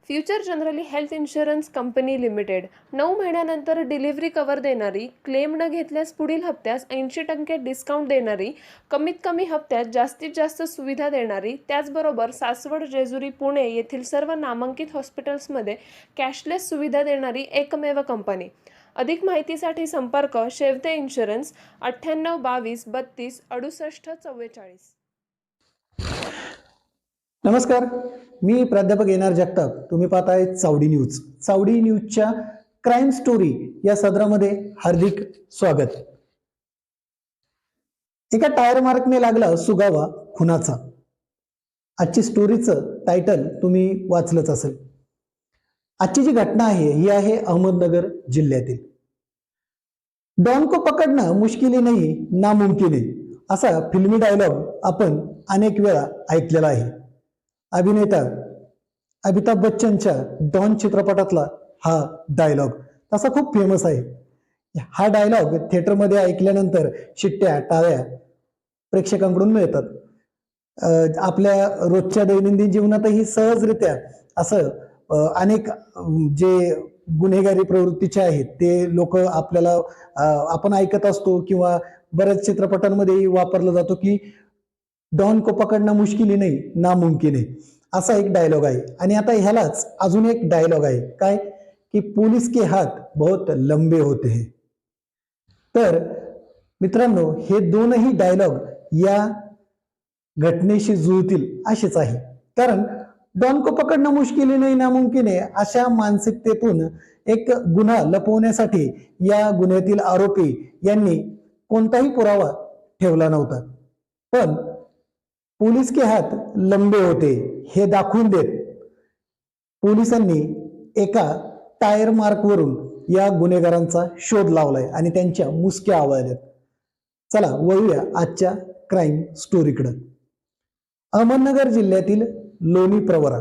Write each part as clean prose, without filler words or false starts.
Future generally health insurance company limited 9 महिन्यानंतर delivery cover देणारी, claim न घेतल्यास पुढील हप्त्यास 80% डिस्काउंट देणारी, कमीत कमी हप्त्यात जास्तीत जास्त सुविधा देणारी, त्याचबरोबर सासवड, जेजुरी, पुणे येथील सर्व नामांकित हॉस्पिटल्समध्ये कॅशलेस सुविधा देणारी एकमेव कंपनी. अधिक माहितीसाठी संपर्क शेवते इन्शुरन्स 98 22 32 68 44. नमस्कार, मी प्राध्यापक एन आर जगताप. तुम्ही पाहताय चावडी न्यूज. चावडी न्यूजच्या क्राईम स्टोरी या सदरामध्ये हार्दिक स्वागत. एका टायर मार्कने लागला सुगावा खुनाचा. आजची स्टोरीचं टायटल तुम्ही वाचलंच असेल. आजची जी घटना आहे ही आहे अहमदनगर जिल्ह्यातील. डॉन को पकडणं मुश्किल नाही, नामुमकिन आहे, असा फिल्मी डायलॉग आपण अनेक वेळा ऐकलेला आहे. अभिनेता अमिताभ बच्चनच्या डॉन चित्रपटातला हा डायलॉग तसा खूप फेमस आहे. हा डायलॉग थिएटरमध्ये ऐकल्यानंतर शिट्ट्या, टाळ्या प्रेक्षकांकडून मिळतात. आपल्या रोजच्या दैनंदिन जीवनातही सहजरित्या असं अनेक जे गुन्हेगारी प्रवृत्तीचे आहेत ते लोक आपल्याला आपण ऐकत असतो किंवा बऱ्याच चित्रपटांमध्येही वापरला जातो की डॉन को पकडणं मुश्किल नाही, नामुमकिन आहे, असा एक डायलॉग आहे. आणि आता ह्यालाच अजून एक डायलॉग आहे, काय की पुलिस के हात बहुत लंबे होते हैं. तर मित्रांनो, हे दोनही डायलॉग या घटनेशी जुळतील असेच आहे. कारण डॉन को पकडणं मुश्किल नाही, नामुमकिन आहे अशा मानसिकतेतून एक गुन्हा लपवण्यासाठी या गुन्ह्यातील आरोपी यांनी कोणताही पुरावा ठेवला नव्हता. पण पुलिस के हात लंबे होते हे दाखवून देत पोलिसांनी एका टायर मार्कवरून या गुन्हेगारांचा शोध लावलाय आणि त्यांच्या मुसक्या आवळल्यात. चला वळूया आजच्या क्राईम स्टोरीकडे. अहमदनगर जिल्ह्यातील लोणी प्रवरा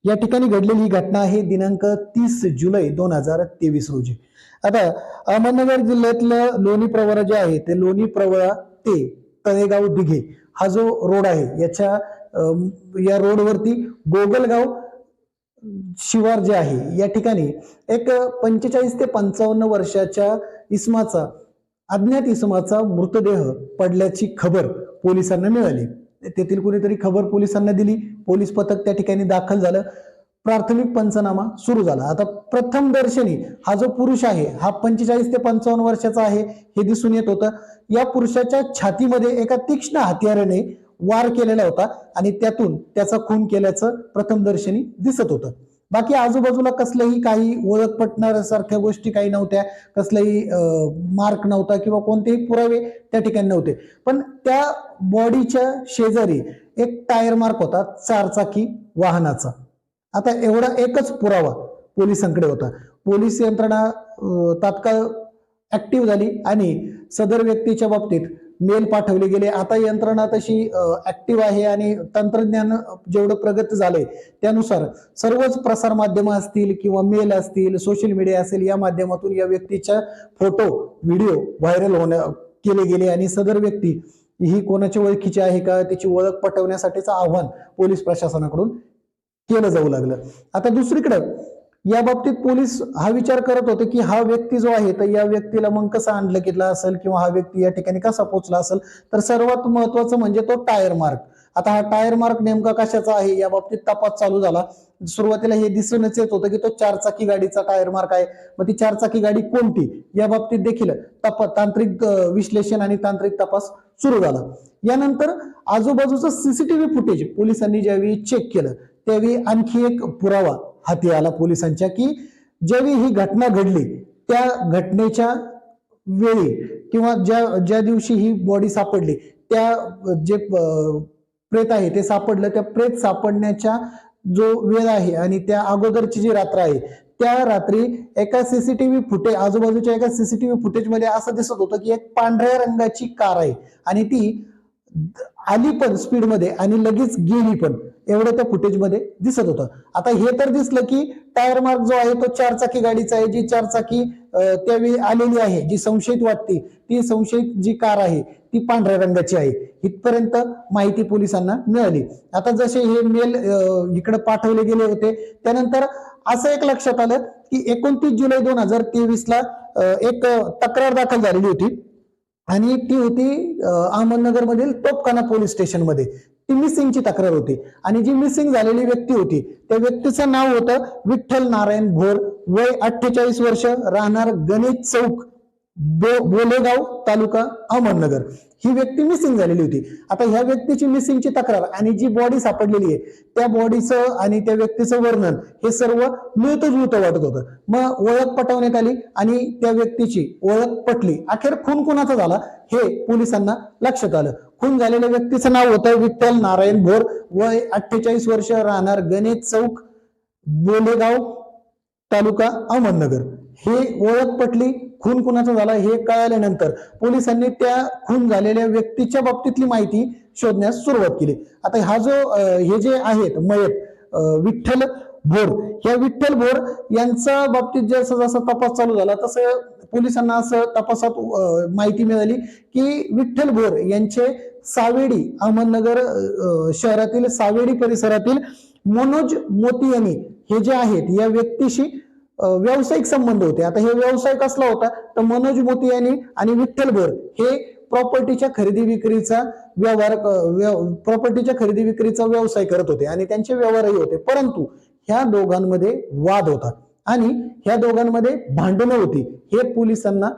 या ठिकाणी घडलेली ही घटना आहे दिनांक 30 जुलै 2023 रोजी. आता अहमदनगर जिल्ह्यातलं लोणी प्रवरा जे आहे ते लोणी प्रवरा ते तळेगाव दिघे हा जो रोड आहे या रोडवरती गोगलगाव शिवार जे आहे या ठिकाणी एक 45 ते 55 वर्षाच्या अज्ञात इसमाचा मृतदेह पडल्याची खबर पोलिसांना मिळाली. तेथील कुणीतरी खबर पोलिसांना दिली. पोलीस पथक त्या ठिकाणी दाखल झालं. प्राथमिक पंचनामा सुरू झाला. आता प्रथम दर्शनी हा जो पुरुष आहे हा 45 ते 55 वर्षाचा आहे हे दिसून येत होतं. या पुरुषाच्या छातीमध्ये एका तीक्ष्ण हत्याराने वार केलेला होता आणि त्यातून त्याचा खून केल्याचं प्रथम दर्शनी दिसत होतं. बाकी आजूबाजूला कसलंही काही ओळख पटणाऱ्यासारख्या गोष्टी काही नव्हत्या, कसलाही मार्क नव्हता किंवा कोणतेही पुरावे त्या ठिकाणी नव्हते. पण त्या बॉडीच्या शेजारी एक टायर मार्क होता 4 चाकी वाहनाचा. आता एवढा एकच पुरावा पोलिसांकडे होता. पोलीस यंत्रणा तात्काळ ऍक्टिव्ह झाली आणि सदर व्यक्तीच्या बाबतीत मेल पाठवले गेले. आता यंत्रणा तशी ऍक्टिव्ह आहे आणि तंत्रज्ञान जेवढं प्रगत झालंय त्यानुसार सर्वच प्रसार माध्यम असतील किंवा मेल असतील, सोशल मीडिया असेल, या माध्यमातून या व्यक्तीच्या फोटो, व्हिडिओ व्हायरल केले गेले आणि सदर व्यक्ती ही कोणाच्या ओळखीची आहे का त्याची ओळख पटवण्यासाठीचं आव्हान पोलीस प्रशासनाकडून केलं जाऊ लागलं. आता दुसरीकडे या बाबतीत पोलीस हा विचार करत होते की हा व्यक्ती जो आहे तर या व्यक्तीला मग कसं आणलं गेलं असेल किंवा हा व्यक्ती या ठिकाणी कसा पोहोचला असेल. तर सर्वात महत्वाचं म्हणजे तो टायर मार्क. आता हा टायर मार्क नेमका कशाचा आहे या बाबतीत तपास चालू झाला. सुरुवातीला हे दिसूनच येत होतं की तो 4 चाकी गाडीचा टायर मार्क आहे. मग ती 4 चाकी गाडी कोणती या बाबतीत देखील तांत्रिक विश्लेषण आणि तांत्रिक तपास सुरू झाला. यानंतर आजूबाजूचं सीसीटीव्ही फुटेज पोलिसांनी ज्यावेळी चेक केलं त्यावेळी आणखी एक पुरावा हाती आला पोलिसांच्या की ज्यावेळी ही घटना घडली त्या घटनेच्या वेळी किंवा ज्या दिवशी ही बॉडी सापडली त्या जे प्रेत आहे ते सापडलं, त्या प्रेत सापडण्याच्या जो वेळ आहे आणि त्या अगोदरची जी रात्र आहे त्या रात्री एका आजूबाजूच्या एका सीसीटीव्ही फुटेजमध्ये असं दिसत होतं की एक पांढऱ्या रंगाची कार आहे आणि ती आली पण स्पीडमध्ये आणि लगेच गेली पण, एवढं त्या फुटेजमध्ये दिसत होतं. आता हे तर दिसलं की टायर मार्क जो आहे तो 4 चाकी गाडीचा आहे. जी 4 चाकी त्यावेळी आलेली आहे, जी संशयित वाटते ती संशयित जी कार आहे ती पांढऱ्या रंगाची आहे, इथपर्यंत माहिती पोलिसांना मिळाली. आता जसे हे मेल इकडे पाठवले गेले होते, त्यानंतर असं एक लक्षात आलं की 29 जुलै 2023ला एक तक्रार दाखल झालेली होती आणि ती होती अहमदनगर मधील तोपखाना पोलीस स्टेशन मध्ये. ती मिसिंगची तक्रार होती आणि जी मिसिंग झालेली व्यक्ती होती त्या व्यक्तीचं नाव होतं विठ्ठल नारायण भोर, वय 48 वर्ष, राहणार गणेश चौक, बोलेगाव, तालुका अहमदनगर. ही व्यक्ती मिसिंग झालेली होती. आता ह्या व्यक्तीची मिसिंगची तक्रार आणि जी बॉडी सापडलेली आहे त्या बॉडीचं आणि त्या व्यक्तीचं वर्णन हे सर्व मिळतं जुळतं वाटत होतं. मग ओळख पटवण्यात आली आणि त्या व्यक्तीची ओळख पटली. अखेर खून कुणाचा झाला हे पोलिसांना लक्षात आलं. खून झालेल्या व्यक्तीचं नाव होतं विठ्ठल नारायण भोर, वय 48 वर्ष, राहणार गणेश चौक, बोलेगाव, तालुका अहमदनगर. हे ओळख पटली. खून कुणाचा झाला हे कळाल्यानंतर पोलिसांनी त्या खून झालेल्या व्यक्तीच्या बाबतीतली माहिती शोधण्यास सुरुवात केली. आता हा जो हे जे आहेत मयत विठ्ठल भोर, या विठ्ठल भोर यांच्या बाबतीत जसा जसा तपास चालू झाला तसं पोलिसांना असं तपासात माहिती मिळाली की विठ्ठल भोर यांचे सावेडी, अहमदनगर शहरातील सावेडी परिसरातील मनोज मोतियानी हे जे आहेत या व्यक्तीशी व्यावसायिक संबंध होते. आता हे व्यवसाय कसला होता तर मनोज मोतियानी आणि विठ्ठल भोर हे प्रॉपर्टीच्या खरेदी विक्रीचा व्यवसाय करत होते आणि त्यांचे व्यवहारही होते. परंतु ह्या दोघांमध्ये वाद होता आणि ह्या दोघांमध्ये भांडणं होती हे पोलिसांना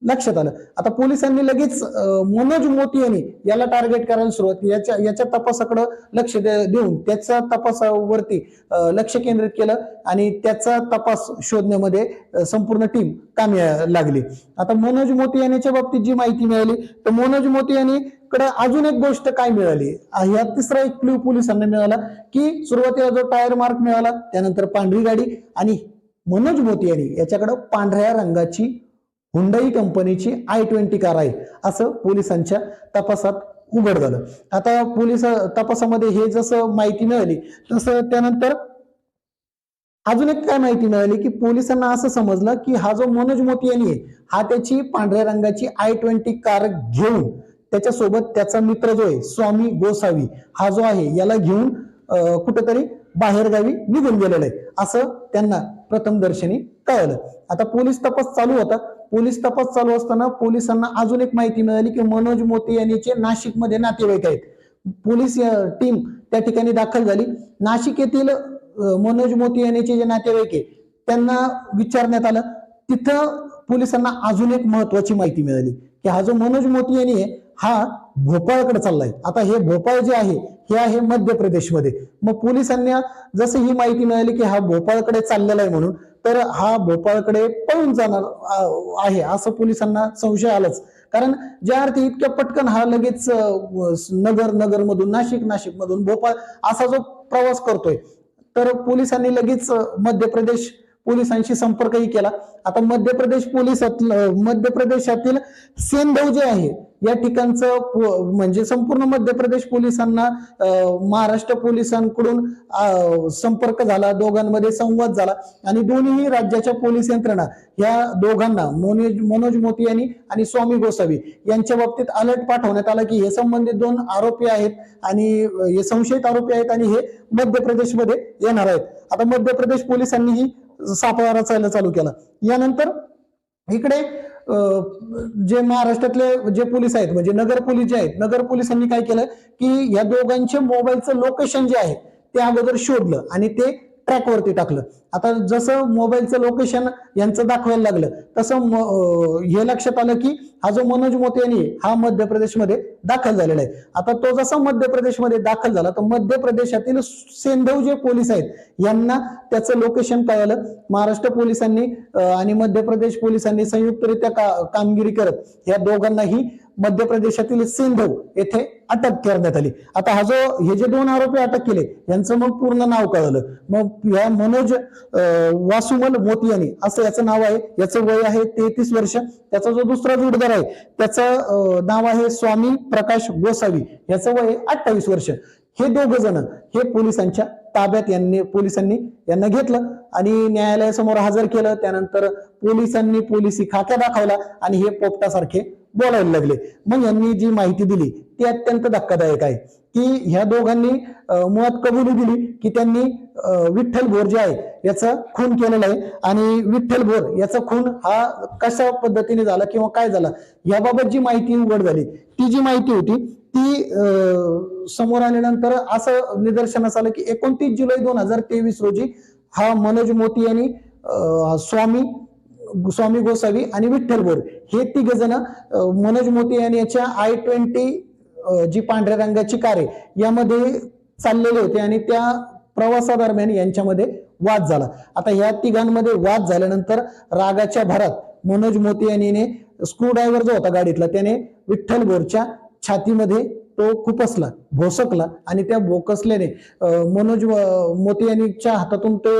लक्षात आलं. आता पोलिसांनी लगेच मनोज मोतियानी याला टार्गेट करायला सुरुवात केली. याच्या तपासाकडे लक्ष देऊन त्याच्या तपासावरती लक्ष केंद्रित केलं आणि त्याचा तपास शोधण्यामध्ये संपूर्ण टीम कामी लागली. आता मनोज मोतियानीच्या बाबतीत जी माहिती मिळाली तर मनोज मोतियानी कडे अजून एक गोष्ट काय मिळाली, या तिसरा एक क्ल्यू पोलिसांना मिळाला की सुरुवातीला जो टायर मार्क मिळाला, त्यानंतर पांढरी गाडी आणि मनोज मोतियानी याच्याकडे पांढऱ्या रंगाची हुंडाई कंपनीची i20 कार आहे असं पोलिसांच्या तपासात उघड झालं. आता पोलीस तपासामध्ये हे जसं माहिती मिळाली तसं त्यानंतर अजून एक काय माहिती मिळाली की पोलिसांना असं समजलं की हा जो मनोज मोतियानी आहे हा त्याची पांढऱ्या रंगाची i20 कार घेऊन त्याच्यासोबत त्याचा मित्र जो आहे स्वामी गोसावी हा जो आहे याला घेऊन कुठेतरी बाहेरगावी निघून गेलेला आहे असं त्यांना प्रथमदर्शनी कळलं. आता पोलीस तपास चालू होता. पोलीस तपास चालू असताना पोलिसांना अजून एक माहिती मिळाली की मनोज मोतियानीचे नाशिकमध्ये नातेवाईक आहेत. पोलीस टीम त्या ठिकाणी दाखल झाली. नाशिक येथील मनोज मोतियानीचे जे नातेवाईक आहे त्यांना विचारण्यात आलं. तिथं पोलिसांना अजून एक महत्वाची माहिती मिळाली की हा जो मनोज मोतियानी आहे हा भोपाळकडे चाललाय. आता हे भोपाळ जे आहे हे आहे मध्य प्रदेशमध्ये. मग पोलिसांना जसं ही माहिती मिळाली की हा भोपाळकडे चाललेला आहे म्हणून तर हा भोपाळकडे पळून जाणार आहे असं पोलिसांना संशय आलाच. कारण ज्या अर्थी इतक्या पटकन हा लगेच नगर मधून नाशिक मधून भोपाळ असा जो प्रवास करतोय तर पोलिसांनी लगेच मध्य प्रदेश पोलिसांशी संपर्कही केला. आता मध्य प्रदेशातील सेंधव जे आहे या ठिकाणचं म्हणजे संपूर्ण मध्य प्रदेश पोलिसांना महाराष्ट्र पोलिसांकडून संपर्क झाला, दोघांमध्ये संवाद झाला आणि दोन्ही राज्याच्या पोलीस यंत्रणा या दोघांना मनोज मोतियानी आणि स्वामी गोसावी यांच्या बाबतीत अलर्ट पाठवण्यात आला की हे संबंधित 2 आरोपी आहेत आणि हे संशयित आरोपी आहेत आणि हे मध्य प्रदेशमध्ये येणार आहेत. आता मध्य प्रदेश पोलिसांनीही सापळा रचायला चालू केला. यानंतर इकडे जे महाराष्ट्रातले जे पोलीस आहेत म्हणजे नगर पोलीस जे आहेत नगर पोलिसांनी काय केलं की या दोघांचे मोबाईलचं लोकेशन जे आहे ते अगोदर शोधलं आणि ते ट्रॅकवरती टाकलं. आता जसं मोबाईलचं लोकेशन यांचं दाखवायला लागलं तसं हे लक्षात आलं की हा जो मनोज मोतियानी हा मध्य प्रदेशमध्ये दाखल झालेला आहे. आता तो जसा मध्य प्रदेशमध्ये दाखल झाला तर मध्य प्रदेशातील सेंधव जे पोलीस आहेत यांना त्याचं लोकेशन कळालं. महाराष्ट्र पोलिसांनी आणि मध्य प्रदेश पोलिसांनी संयुक्तरित्या कामगिरी करत या दोघांनाही मध्य प्रदेशातील सेंधव येथे अटक करण्यात आली. आता हा जो हे जे 2 आरोपी अटक केले यांचं मग पूर्ण नाव कळलं. मग या मनोज वासुमल मोतियानी असं याचं नाव आहे. याचं वय आहे 33 वर्ष. त्याचा जो दुसरा जोडदार आहे त्याचं नाव आहे स्वामी प्रकाश गोसावी. याचं वय 28 वर्ष. हे 2 जण हे पोलिसांच्या ताब्यात पोलिसांनी यांना घेतलं आणि न्यायालयासमोर हजर केलं. त्यानंतर पोलिसांनी पोलिसी खाक्या दाखवला आणि हे पोपटासारखे बोलायला लागले. मग यांनी जी माहिती दिली ती अत्यंत धक्कादायक आहे की ह्या दोघांनी मुळात कबुली दिली की त्यांनी विठ्ठल भोर जे आहे याचा खून केलेला आहे आणि विठ्ठल भोर याचा खून हा कशा पद्धतीने झाला किंवा काय झाला याबाबत जी माहिती उघड झाली ती जी माहिती होती ती समोर आल्यानंतर असं निदर्शनास आलं की 29 जुलै 2023 रोजी हा मनोज मोती यांनी स्वामी गोसावी आणि विठ्ठल भोर हे तिघ जण मनोज मोती यांनी याच्या I-20 जी पांढऱ्या रंगाची कार आहे यामध्ये चाललेले होते आणि त्या प्रवासादरम्यान यांच्यामध्ये वाद झाला. आता ह्या तिघांमध्ये वाद झाल्यानंतर रागाच्या भरात मनोज मोती यांनी स्क्रूड्रायव्हर जो होता गाडीतला त्याने विठ्ठल भोरच्या छातीमध्ये तो खुपसला, भोसकला आणि त्या भोकसल्याने मनोज मोती यांच्या हातातून ते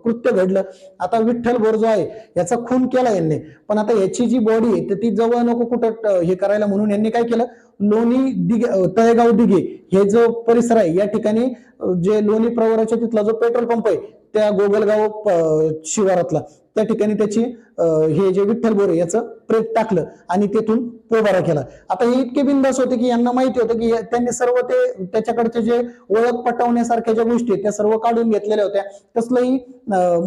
कृत्य घडलं. आता विठ्ठल भोर जो आहे याचा खून केला यांनी, पण आता याची जी बॉडी आहे ती जवळ नको कुठं हे करायला म्हणून यांनी काय केलं, लोणी दिघे तळेगाव दिघे हे जो परिसर आहे या ठिकाणी जे लोणी प्रवराच्या तिथला जो पेट्रोल पंप आहे त्या गोगलगाव शिवारातला त्या ठिकाणी त्याची हे जे विठ्ठल भोर याचं प्रेत टाकलं आणि तेथून पोबारा केला. आता हे इतके बिंदास होते की यांना माहिती होतं की त्यांनी सर्व ते त्याच्याकडचे जे ओळख पटवण्यासारख्या ज्या गोष्टी आहेत त्या सर्व काढून घेतलेल्या होत्या. कसलाही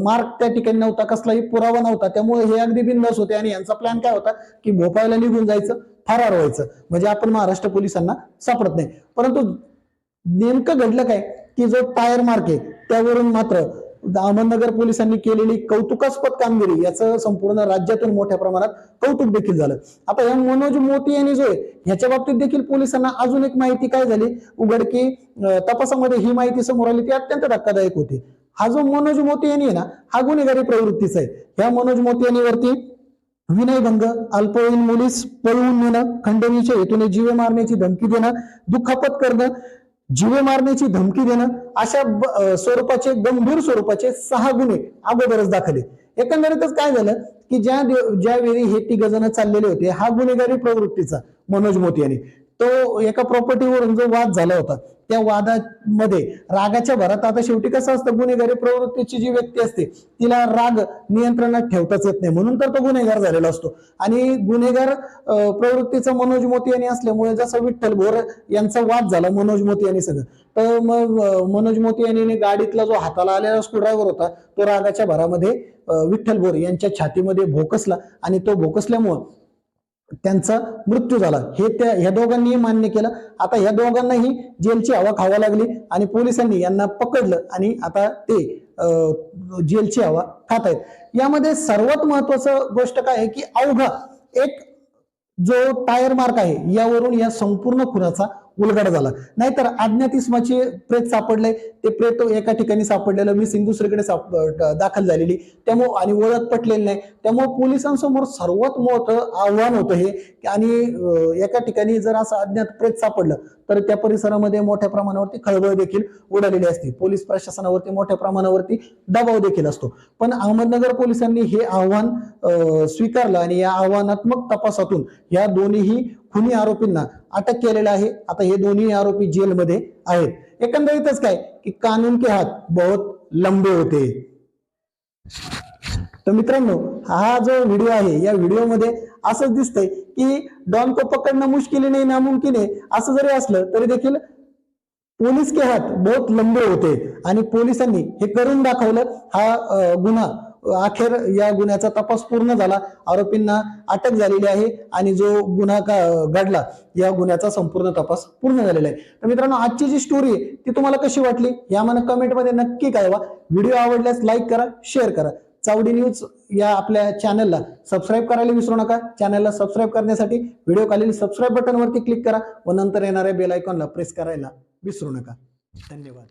मार्क त्या ठिकाणी नव्हता, कसलाही पुरावा नव्हता, त्यामुळे हे अगदी बिंदास होते आणि यांचा प्लॅन काय होता की भोपाळला निघून जायचं, फरार व्हायचं, म्हणजे आपण महाराष्ट्र पोलिसांना सापडत नाही. परंतु नेमकं घडलं काय की जो टायर मार्क आहे त्यावरून मात्र अहमदनगर पोलिसांनी केलेली कौतुकास्पद कामगिरी याचं संपूर्ण राज्यातून मोठ्या प्रमाणात कौतुक देखील झालं. आता या मनोज मोती यांनी जो आहे ह्याच्या बाबतीत देखील पोलिसांना अजून एक माहिती काय झाली उघड की तपासामध्ये ही माहिती समोर आली ती अत्यंत धक्कादायक होती. हा जो मनोज मोती यांनी आहे ना हा गुन्हेगारी प्रवृत्तीचा आहे. ह्या मनोज मोती यांनी वरती विनयभंग, अल्पवयीन मुलीस पळवून नेणं, खंडणीच्या हेतूने जीवे मारण्याची धमकी देणं, दुखापत करणं, जीवे मारण्याची धमकी देणं अशा स्वरूपाचे गंभीर स्वरूपाचे 6 गुन्हे अगोदरच दाखल आहे. एकंदरीतच काय झालं की ज्यावेळी हे तिघ जण चाललेले होते हा गुन्हेगारी प्रवृत्तीचा मनोज मोती यांनी तो एका प्रॉपर्टीवरून जो वाद झाला होता त्या वादामध्ये रागाच्या भरात आता शेवटी कसं असतं गुन्हेगारी प्रवृत्तीची जी व्यक्ती असते तिला राग नियंत्रणात ठेवताच येत नाही, म्हणून तर तो गुन्हेगार झालेला असतो. आणि गुन्हेगार प्रवृत्तीचा मनोज मोती यांनी असल्यामुळे जसं विठ्ठल भोर यांचा वाद झाला मनोज मोती यांनी सगळं, तर मग मनोज मोती यांनी गाडीतला जो हाताला आलेला स्क्रूड्रायव्हर होता तो रागाच्या भरामध्ये विठ्ठल भोर यांच्या छातीमध्ये भोकसला आणि तो भोकसल्यामुळं त्यांचा मृत्यू झाला. हे ह्या दोघांनी मान्य केलं. आता ह्या दोघांनाही जेलची हवा खावा लागली आणि पोलिसांनी यांना पकडलं आणि आता ते जेलची हवा खात आहेत. यामध्ये सर्वात महत्वाचं गोष्ट काय आहे की अवघा एक जो टायर मार्क आहे यावरून या संपूर्ण खुनाचा उलगडा झाला. नाहीतर अज्ञात इसमाचे प्रेत सापडले, ते प्रेत एका ठिकाणी सापडलेलं मिसिंग दुसरीकडे दाखल झालेली, त्यामुळे आणि ओळख पटलेली नाही, त्यामुळे पोलिसांसमोर सर्वात मोठं आव्हान होतं हे. आणि एका ठिकाणी जर असं अज्ञात प्रेत सापडलं तर त्या परिसरामध्ये मोठ्या प्रमाणावरती खळबळ देखील उडालेली असते, पोलीस प्रशासनावरती मोठ्या प्रमाणावरती दबाव देखील असतो. पण अहमदनगर पोलिसांनी हे आव्हान स्वीकारलं आणि या आव्हानात्मक तपासातून या दोन्ही खुनी आरोपींना अटक केलेलं आहे. आता हे दोन्ही आरोपी जेलमध्ये आहेत. एकंदरीतच काय की कानून के हात बहुत लंबे होते. तर मित्रांनो हा जो व्हिडिओ आहे या व्हिडिओमध्ये असंच दिसतंय की डॉन को पकडणं मुश्किल नाही नामुमकिन आहे असं जरी असलं तरी देखील पोलीस के हात बहुत लंबे होते आणि पोलिसांनी हे करून दाखवलं. हा गुन्हा अखेर या गुन्ह्याचा तपास पूर्ण झाला, आरोपींना अटक झालेली आहे आणि जो गुन्हा घडला या गुन्ह्याचा संपूर्ण तपास पूर्ण झालेला आहे. तर मित्रांनो आजची जी स्टोरी आहे ती तुम्हाला कशी वाटली या मला कमेंटमध्ये नक्की कळवा. व्हिडिओ आवडल्यास लाईक करा, शेअर करा. चावडी न्यूज या आपल्या चॅनलला सबस्क्राईब करायला विसरू नका. चॅनलला सबस्क्राईब करण्यासाठी व्हिडिओ खालील सबस्क्राईब बटनवरती क्लिक करा व नंतर येणाऱ्या बेल आयकॉनला प्रेस करायला विसरू नका. धन्यवाद.